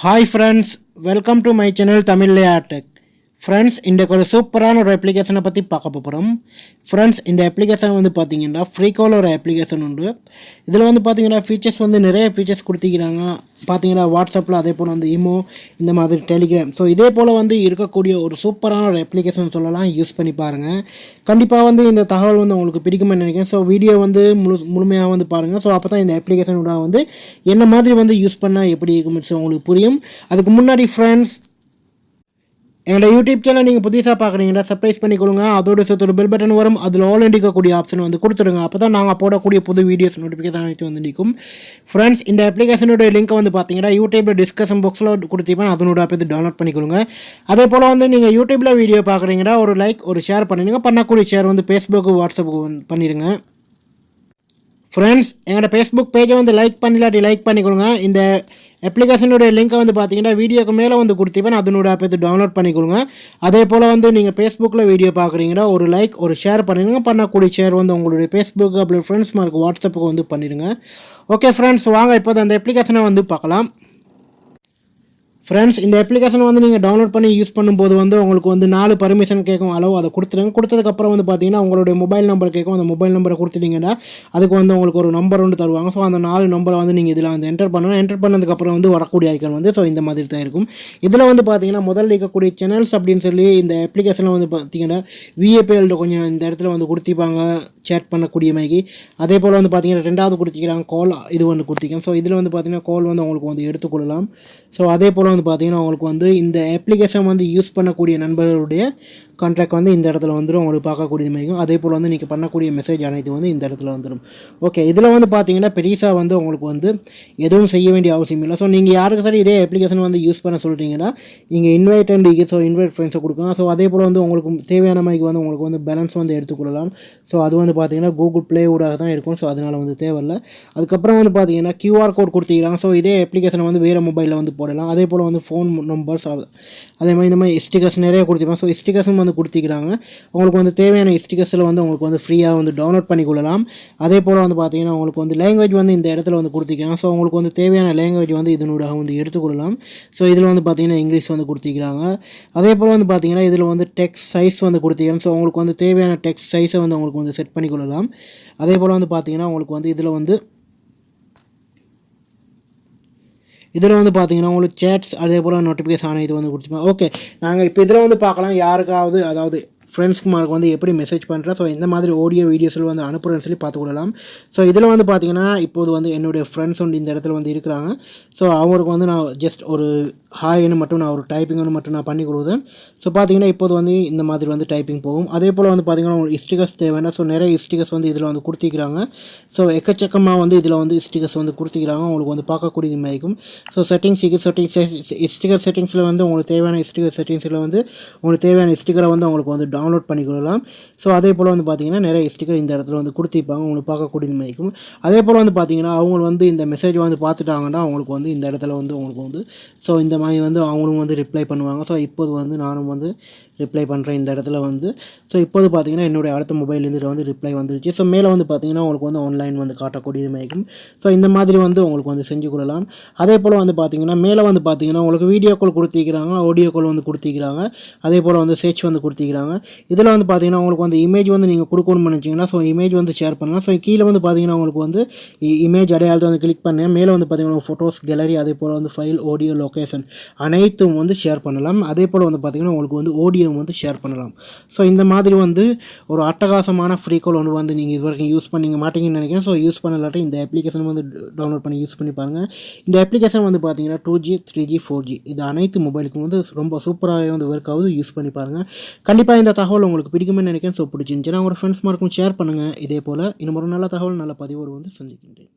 Hi friends, welcome to my channel Tamil Layer Tech. Friends இன்றைக்கு ஒரு சூப்பரான ஒரு அப்ளிகேஷனை பற்றி பார்க்க போகிறோம். ஃப்ரெண்ட்ஸ் இந்த அப்ளிகேஷன் வந்து பார்த்தீங்கன்னா ஃப்ரீகால் ஒரு அப்ளிகேஷன் உண்டு. இதில் வந்து பார்த்தீங்கன்னா ஃபீச்சர்ஸ் வந்து நிறைய ஃபீச்சர்ஸ் கொடுத்திக்கிறாங்க. பார்த்தீங்கன்னா வாட்ஸ்அப்பில் அதே போல் வந்து இமோ இந்த மாதிரி டெலிகிராம். ஸோ இதே போல் வந்து இருக்கக்கூடிய ஒரு சூப்பரான ஒரு அப்ளிகேஷன் சொல்லலாம். யூஸ் பண்ணி பாருங்கள். கண்டிப்பாக வந்து இந்த தகவல் வந்து உங்களுக்கு பிடிக்குமென்னு நினைக்கிறேன். ஸோ வீடியோ வந்து முழுமையாக வந்து பாருங்கள். ஸோ அப்போ தான் இந்த அப்ளிகேஷனோட வந்து என்ன மாதிரி வந்து யூஸ் பண்ணால் எப்படி இருக்குன்னு உங்களுக்கு புரியும். அதுக்கு முன்னாடி ஃப்ரெண்ட்ஸ் என்னோட யூடியூப் சேனல் நீங்கள் புதுசாக பார்க்குறீங்கன்னா சப்ஸ்கிரைப் பண்ணிக்கொள்ளுங்க. அதோட சேர்த்து ஒரு பெல் பட்டன் வரும். அதில் ஆல் இண்டிக்கக்கூடிய ஆப்ஷன் வந்து கொடுத்துருங்க. அப்போ தான் நாங்கள் போடக்கூடிய புது வீடியோஸ் நோட்டிஃபிகேஷன் அனைத்து வந்து நிற்கும். ஃப்ரெண்ட்ஸ் இந்த அப்ளிகேஷனோட லிங்க் வந்து பார்த்தீங்கன்னா யூடியூப்பில் டிஸ்கஷன் பாக்ஸில் கொடுத்திருப்பேன். அதனோட ஆப் டவுன்லோட் பண்ணிக்கொள்ளுங்க. அதே போல் வந்து நீங்கள் யூடியூப்பில் வீடியோ பார்க்குறீங்கன்னா ஒரு லைக் ஒரு ஷேர் பண்ணிடுங்க. பண்ணக்கூடிய ஷேர் வந்து ஃபேஸ்புக்கு வாட்ஸ்அப்புக்கு பண்ணிடுங்க. ஃப்ரெண்ட்ஸ் எங்களோட ஃபேஸ்புக் பேஜை வந்து லைக் பண்ணிக்கொள்ளுங்க. இந்த அப்ளிகேஷனுடைய லிங்க்கை வந்து பார்த்தீங்கன்னா வீடியோக்கு மேலே வந்து கொடுத்திப்பேன். அதனோட ஆப் டவுன்லோட் பண்ணிக்கொள்ளுங்க. அதே போல் வந்து நீங்கள் ஃபேஸ்புக்கில் வீடியோ பார்க்குறீங்கன்னா ஒரு லைக் ஒரு ஷேர் பண்ணிடுங்க. பண்ணக்கூடிய ஷேர் வந்து உங்களுடைய ஃபேஸ்புக் அப்படி ஃப்ரெண்ட்ஸ் மார்க்கு வாட்ஸ்அப்புக்கு வந்து பண்ணிடுங்க. ஓகே ஃப்ரெண்ட்ஸ், வாங்க இப்போ அந்த அப்ளிகேஷனை வந்து பார்க்கலாம். ஃப்ரெண்ட்ஸ் இந்த அப்ளிகேஷன் வந்து நீங்கள் டவுன்லோட் பண்ணி யூஸ் பண்ணும்போது வந்து உங்களுக்கு வந்து 4 பர்மிஷன் கேட்கும். அளவு அதை கொடுத்துருங்க. கொடுத்ததுக்கப்புறம் வந்து பார்த்தீங்கன்னா உங்களுடைய மொபைல் நம்பர் கேட்கும். அந்த மொபைல் நம்பரை கொடுத்துட்டீங்கன்னா அதுக்கு வந்து உங்களுக்கு ஒரு நம்பர் வந்து தருவாங்க. ஸோ அந்த 4 நம்பரை வந்து நீங்கள் இதில் வந்து என்டர் பண்ணணும். என்டர் பண்ணதுக்கப்புறம் வந்து வரக்கூடிய ஐக்கான் வந்து ஸோ இந்த மாதிரி தான் இருக்கும். இதில் வந்து பார்த்தீங்கன்னா முதல்ல இருக்கக்கூடிய சேனல்ஸ் அப்படின்னு சொல்லி இந்த அப்ளிகேஷனில் வந்து பார்த்தீங்கன்னா விஏபிஎல் கொஞ்சம் இந்த இடத்துல வந்து கொடுத்திப்பாங்க சேட் பண்ணக்கூடிய மாதிரி. அதே போல் வந்து பார்த்தீங்கன்னா ரெண்டாவது கொடுத்திக்கிறாங்க கால், இது ஒன்று கொடுத்திருக்கேன். ஸோ இதில் வந்து பார்த்தீங்கன்னா கால் வந்து உங்களுக்கு வந்து எடுத்துக்கொள்ளலாம். ஸோ அதே போல் வந்து பார்த்தீங்கன்னா உங்களுக்கு வந்து இந்த அப்ளிகேஷன் வந்து யூஸ் பண்ணக்கூடிய நண்பர்களுடைய கான்ட்ராக்ட் வந்து இந்த இடத்துல வந்துடும். உங்களுக்கு பார்க்கக்கூடிய மாதிரி. அதே போல் வந்து நீங்கள் பண்ணக்கூடிய மெசேஜ் அனைத்து வந்து இந்த இடத்துல வந்துடும். ஓகே, இதில் வந்து பார்த்தீங்கன்னா பெரிசாக வந்து உங்களுக்கு வந்து எதுவும் செய்ய வேண்டிய அவசியம் இல்லை. ஸோ நீங்கள் யாருக்கு சரி இதே அப்ளிகேஷன் வந்து யூஸ் பண்ண சொல்லிட்டீங்கன்னா நீங்கள் இன்வைட் ஃப்ரெண்ட்ஸை கொடுக்கலாம். ஸோ அதே போல் வந்து உங்களுக்கு தேவையான மாதிரி வந்து உங்களுக்கு வந்து பேலன்ஸ் வந்து எடுத்துக்கொள்ளலாம். ஸோ அது வந்து பார்த்தீங்கன்னா கூகுள் ப்ளே ஊடாக தான் இருக்கும். ஸோ அதனால் வந்து தேவையில்லை. அதுக்கப்புறம் வந்து பார்த்தீங்கன்னா QR கோட் கொடுத்துக்கிறாங்க. ஸோ இதே அப்ளிகேஷனை வந்து வேறு மொபைலில் வந்து போடலாம். அதே போல் வந்து ஃபோன் நம்பர்ஸ் அதே மாதிரி இந்த மாதிரி ஸ்டிக்கர்ஸ் நிறைய கொடுத்துருப்பாங்க. ஸோ ஸ்டிக்கர்ஸும் வந்து கொடுத்திக்கிறாங்க. உங்களுக்கு வந்து தேவையான ஸ்டிக்கர்ஸில் வந்து உங்களுக்கு வந்து ஃப்ரீயாக வந்து டவுன்லோட் பண்ணிக்கொள்ளலாம். அதே போல் வந்து பார்த்தீங்கன்னா உங்களுக்கு வந்து லாங்குவேஜ் வந்து இந்த இடத்துல வந்து கொடுத்திக்கிறாங்க. ஸோ உங்களுக்கு வந்து தேவையான லாங்குவேஜ் வந்து இதனோட வந்து எடுத்துக்கொள்ளலாம். ஸோ இதில் வந்து பார்த்தீங்கன்னா இங்கிலீஷ் வந்து கொடுத்திக்கிறாங்க. அதே போல் வந்து பார்த்தீங்கன்னா இதில் வந்து டெக்ஸ்ட் சைஸ் வந்து கொடுத்திக்கிறாங்க. ஸோ உங்களுக்கு வந்து தேவையான டெக்ஸ்ட் சைஸை வந்து உங்களுக்கு வந்து செட் பண்ணிக்கொள்ளலாம். அதே போல் வந்து பார்த்தீங்கன்னா உங்களுக்கு வந்து இதில் வந்து பார்த்தீங்கன்னா உங்களுக்கு சேட்ஸ் அதே போல் நோட்டிஃபிகேஷன் இது வந்து கொடுத்துருப்பேன். ஓகே, நாங்கள் இப்போ இதில் வந்து பார்க்கலாம் யாருக்காவது அதாவது ஃப்ரெண்ட்ஸ்க்கு மார்க்கு வந்து எப்படி மெசேஜ் பண்ணுறேன். ஸோ இந்த மாதிரி ஆடியோ வீடியோஸில் வந்து அனுப்புகிறேன்னு சொல்லி பார்த்துக்கொள்ளலாம். ஸோ இதில் வந்து பார்த்தீங்கன்னா இப்போது வந்து என்னுடைய ஃப்ரெண்ட்ஸ் வந்து இந்த இடத்துல வந்து இருக்கிறாங்க. ஸோ அவங்களுக்கு வந்து நான் ஜஸ்ட் ஒரு ஹாய்னு மட்டும் நான் ஒரு டைப்பிங் ஒன்று மட்டும் நான் பண்ணி கொடுக்குறேன். ஸோ பார்த்தீங்கன்னா இப்போது வந்து இந்த மாதிரி வந்து டைப்பிங் போகும். அதே போல் வந்து பார்த்தீங்கன்னா உங்களுக்கு ஸ்டிக்கர்ஸ் தேவைன்னா ஸோ நிறைய ஸ்டிக்கர்ஸ் வந்து இதில் வந்து கொடுத்திக்கிறாங்க. ஸோ எக்கச்சக்கமாக வந்து இதில் வந்து ஸ்டிக்கர்ஸ் வந்து கொடுத்திக்கிறாங்க. உங்களுக்கு வந்து பார்க்கக்கூடிய மாதிரிக்கும். ஸோ ஸ்டிக்கர் செட்டிங்ஸில் வந்து உங்களுக்கு தேவையான ஸ்டிக்கர் செட்டிங்ஸில் வந்து உங்களுக்கு தேவையான ஸ்டிக்கரை வந்து உங்களுக்கு வந்து டவுன்லோட் பண்ணிக்கொள்ளலாம். ஸோ அதே போல் வந்து பார்த்தீங்கன்னா நிறைய ஸ்டிக்கர் இந்த இடத்துல வந்து கொடுத்திருப்பாங்க. உங்களுக்கு பார்க்கக்கூடிய மாதிரிக்கும். அதே போல் வந்து பார்த்தீங்கன்னா அவங்க வந்து இந்த மெசேஜ் வந்து பார்த்துட்டாங்கன்னா அவங்களுக்கு வந்து இந்த இடத்துல வந்து உங்களுக்கு வந்து ஸோ இந்த மாதிரி வந்து அவங்களும் வந்து ரிப்ளை பண்ணுவாங்க. ஸோ இப்போது வந்து நானும் வந்து ரிப்ளை பண்ணுறேன் இந்த இடத்துல வந்து. ஸோ இப்போது பார்த்தீங்கன்னா என்னுடைய அடுத்த மொபைல்லேருந்து வந்து ரிப்ளை வந்துருச்சு. ஸோ மேலே வந்து பார்த்தீங்கன்னா உங்களுக்கு வந்து ஆன்லைன் வந்து காட்டக்கூடியது மாதிரிக்கும். ஸோ இந்த மாதிரி வந்து உங்களுக்கு வந்து செஞ்சு கொள்ளலாம். அதே போல் வந்து பார்த்தீங்கன்னா மேலே வந்து பார்த்தீங்கன்னா உங்களுக்கு வீடியோ கால் கொடுத்திக்கிறாங்க, ஆடியோ கால் வந்து கொடுத்திக்கிறாங்க. அதே போல் வந்து சர்ச் வந்து கொடுத்திக்கிறாங்க. இதில் வந்து பார்த்தீங்கன்னா உங்களுக்கு வந்து இமேஜ் வந்து நீங்கள் கொடுக்கணும்னு நினச்சிங்கன்னா ஸோ இமேஜ் வந்து ஷேர் பண்ணலாம். ஸோ கீழே வந்து பார்த்தீங்கன்னா உங்களுக்கு வந்து இமேஜ் அடையாளத்தை வந்து கிளிக் பண்ணேன். மேலே வந்து பார்த்தீங்கன்னா ஃபோட்டோஸ் கேலரி அதே போல் வந்து ஃபைல் ஆடியோ லொக்கேஷன் அனைத்தும் வந்து ஷேர் பண்ணலாம். அதே போல் வந்து பார்த்தீங்கன்னா உங்களுக்கு வந்து ஆடியோ வந்து ஷேர் பண்ணலாம். ஸோ இந்த மாதிரி வந்து ஒரு அட்டகாசமான ஃப்ரீ கால் ஒன்று வந்து நீங்கள் இது வரைக்கும் யூஸ் பண்ணிங்க மாட்டீங்கன்னு நினைக்கிறேன். ஸோ யூஸ் பண்ணலாட்டி இந்த அப்ளிகேஷன் வந்து டவுன்லோட் பண்ணி யூஸ் பண்ணி பாருங்கள். இந்த அப்ளிகேஷன் வந்து பார்த்தீங்கன்னா 2G 3G 4G இது அனைத்து மொபைலுக்கும் வந்து ரொம்ப சூப்பராக வந்து ஒர்க் ஆகுது. யூஸ் பண்ணி பாருங்கள். கண்டிப்பாக இந்த தகவல் உங்களுக்கு பிடிக்கும்னு நினைக்கிறேன். ஸோ பிடிச்சிருந்துச்சுன்னா உங்கள் ஃப்ரெண்ட்ஸ் மார்க்கும் ஷேர் பண்ணுங்கள். இதே போல் இன்னும் ஒரு நல்ல தகவல் நல்ல பதிவோடு வந்து சந்திக்கின்றேன்.